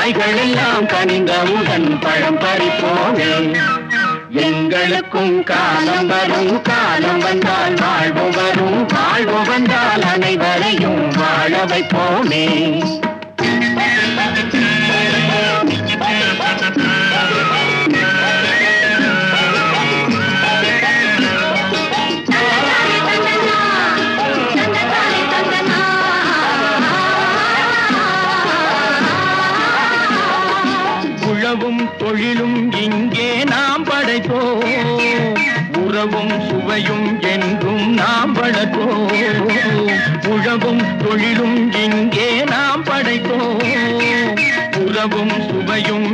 காய்கள் எல்லாம் கனிந்தவுடன் பழம் பறிப்போமே. எங்களுக்கும் காலம் வரும், காலம் வந்தால் வாழ்வு வரும், வாழ்வு வந்தால் அனைவரையும் வாழ வைப்போமே. உழவும் தொழிலும் இங்கே நாம் படைத்தோம், உறவும் சுவையும் என்றும் நாம் வளர்த்தோம். உழவும் தொழிலும் இங்கே நாம் படைத்தோம், உறவும் சுவையும்